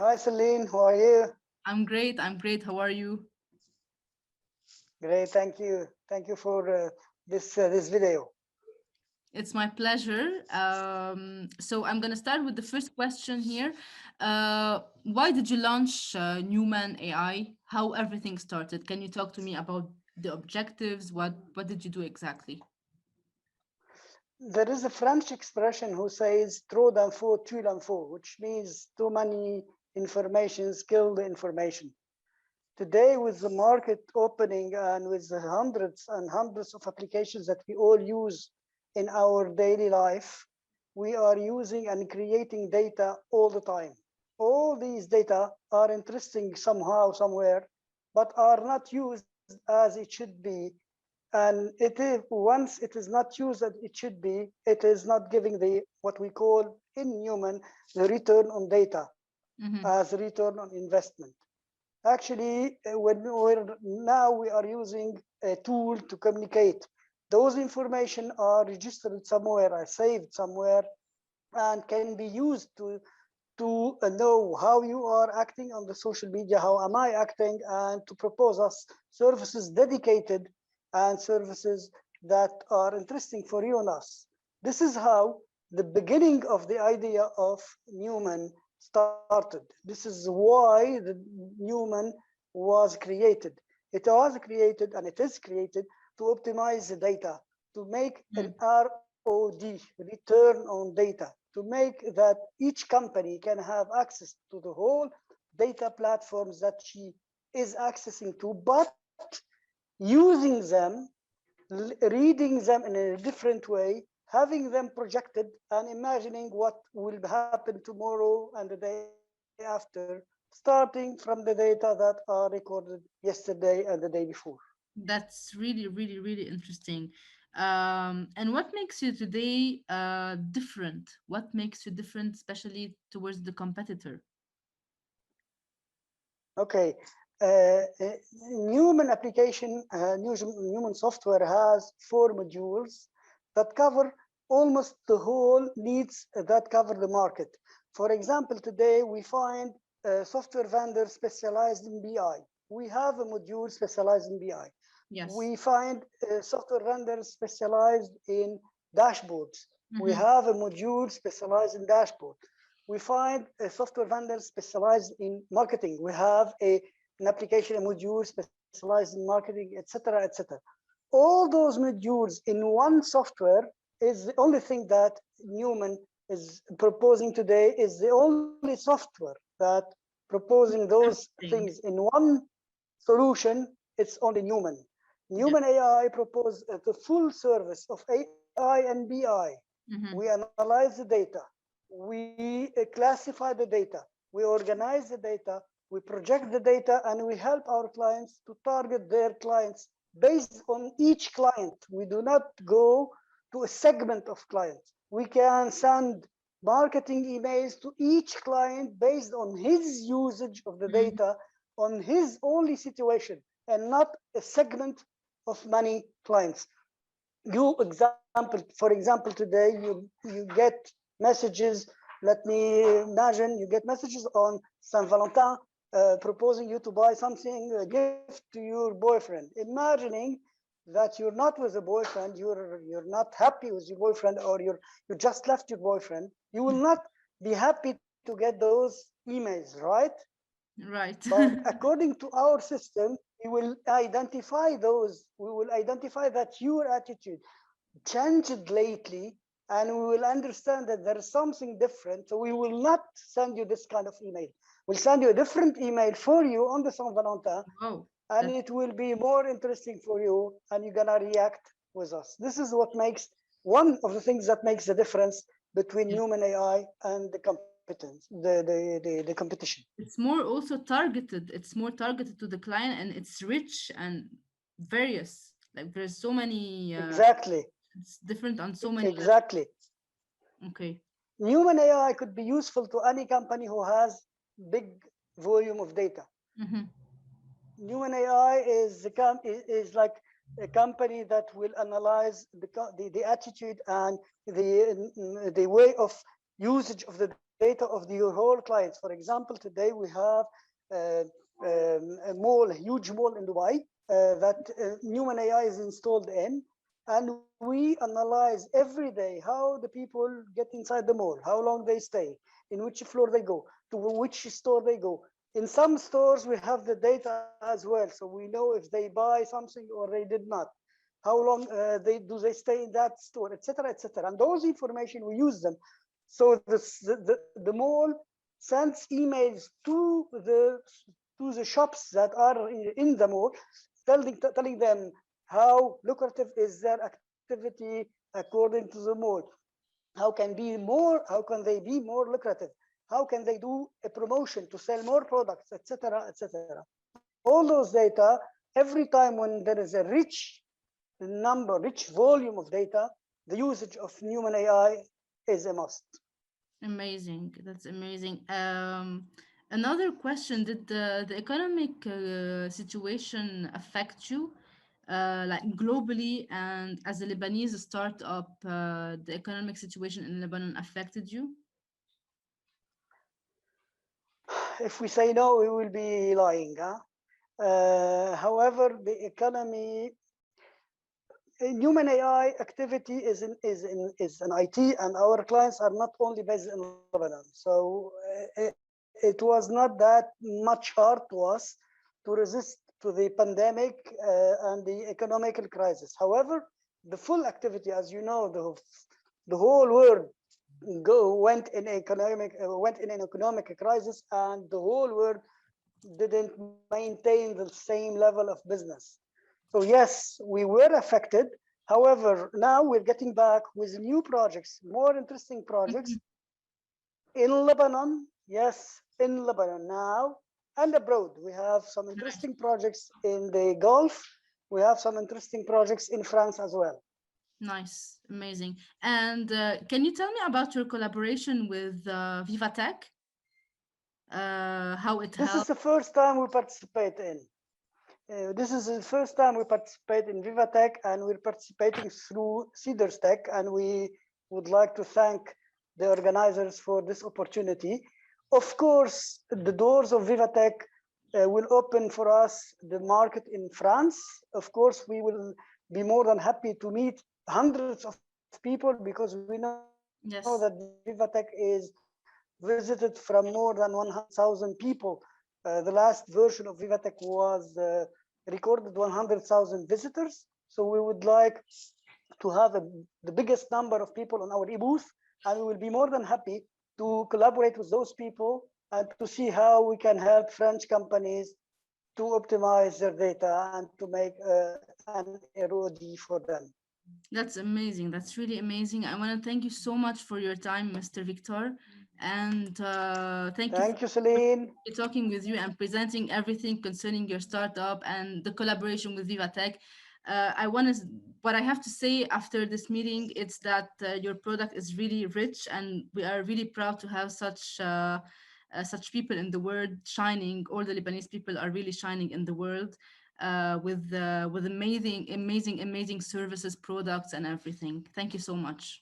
Hi, Celine. How are you? I'm great. I'm great. How are you? Great. Thank you. Thank you for this video. It's my pleasure. So I'm gonna start with the first question here. Why did you launch Neumann AI? How everything started? Can you talk to me about the objectives? What did you do exactly? There is a French expression who says "trop d'infos tue l'info," which means too many information, kill the information. Today, with the market opening and with the hundreds and hundreds of applications that we all use in our daily life, we are using and creating data all the time. All these data are interesting somehow, somewhere, but are not used as it should be. And once it is not used as it should be, it is not giving the what we call in human the return on data Mm-hmm. as return on investment. Actually, now we are using a tool to communicate. Those information are registered somewhere, are saved somewhere, and can be used to know how you are acting on the social media, how am I acting, and to propose us services dedicated and services that are interesting for you and us. This is how the beginning of the idea of Neumann started. This is why the Neumann was created. It was created and it is created to optimize the data, to make an ROD, return on data, to make that each company can have access to the whole data platforms that she is accessing to, but using them, reading them in a different way, having them projected and imagining what will happen tomorrow and the day after, starting from the data that are recorded yesterday and the day before. That's really, really, really interesting. And what makes you today different? What makes you different, especially towards the competitor? Okay. Neumann application, Neumann software has 4 modules that cover almost the whole needs that cover the market. For example, today we find software vendors specialized in BI. We have a module specialized in BI. Yes. We find software vendors specialized in dashboards. We Mm-hmm. have a module specialized in dashboard. We find a software vendor specialized in marketing. We have an application, a module specialized in marketing, etc., etc. All those modules in one software is the only thing that Neumann is proposing today, is the only software that proposing those things Interesting. in one solution. It's only Neumann. Yes. Neumann AI proposes the full service of AI and BI. We Mm-hmm. analyze the data, we classify the data, we organize the data, we project the data, and we help our clients to target their clients based on each client. We do not go to a segment of clients. We can send marketing emails to each client based on his usage of the Mm-hmm. data, on his only situation, and not a segment of many clients. For example, today you get messages. Let me imagine you get messages on Saint Valentin proposing you to buy something, a gift to your boyfriend, imagining that you're not with a boyfriend, you're not happy with your boyfriend, or you just left your boyfriend. You will not be happy to get those emails, right? Right. But according to our system, we will identify that your attitude changed lately, and we will understand that there is something different. So we will not send you this kind of email. We'll send you a different email for you on the Saint Valentin, Oh, and that's it will be more interesting for you, and you're gonna react with us. This is what makes one of the things that makes the difference between yes. human AI and the competence, the competition. It's more also targeted. It's more targeted to the client, and it's rich and various. Like there's so many. Exactly, It's different on so many levels. exactly. Okay. Human AI could be useful to any company who has big volume of data. Mm-hmm. Human AI is like a company that will analyze the attitude and the way of usage of the data. data of your whole clients. For example, today we have uh, a mall, a huge mall in Dubai that Neumann AI is installed in, and we analyze every day how the people get inside the mall, how long they stay, in which floor they go, to which store they go. In some stores, we have the data as well, so we know if they buy something or they did not, how long they stay in that store, etc., etc. And those information we use them. So the mall sends emails to the shops that are in the mall, telling them how lucrative is their activity according to the mall, how can they be more lucrative, how can they do a promotion to sell more products, etc., etc. All those data, every time when there is a rich volume of data, the usage of human AI is a must. Amazing. That's amazing. Another question: did the economic situation affect you, like globally, and as a Lebanese startup, the economic situation in Lebanon affected you? If we say no, we will be lying. Huh? However, the economy, human AI activity is an IT, and our clients are not only based in Lebanon. So it was not that much hard to us to resist to the pandemic and the economical crisis. However, the full activity, as you know, the whole world went in an economic crisis, and the whole world didn't maintain the same level of business. So yes, we were affected. However, now we're getting back with new projects, more interesting projects Mhm. in Lebanon. Yes, in Lebanon now and abroad. We have some Nice, interesting projects in the Gulf. We have some interesting projects in France as well. nice, amazing. And can you tell me about your collaboration with Vivatech? How it This is helped? the first time we participate in. This is the first time we participate in Vivatech, and we're participating through Cedars Tech, and we would like to thank the organizers for this opportunity. Of course, the doors of Vivatech will open for us the market in France. Of course, we will be more than happy to meet hundreds of people, because we know that Vivatech is Yes. visited from more than 100,000 people. The last version of Vivatech was recorded 100,000 visitors. So we would like to have the biggest number of people on our e-booth, and we will be more than happy to collaborate with those people and to see how we can help French companies to optimize their data and to make an ROD for them. That's amazing. That's really amazing. I want to thank you so much for your time, Mr. Victor. And thank you Thank for you, Celine. talking with you and presenting everything concerning your startup and the collaboration with Vivatech. I want to, what I have to say after this meeting, it's that your product is really rich, and we are really proud to have such people in the world shining. All the Lebanese people are really shining in the world with amazing, amazing, amazing services, products, and everything. Thank you so much.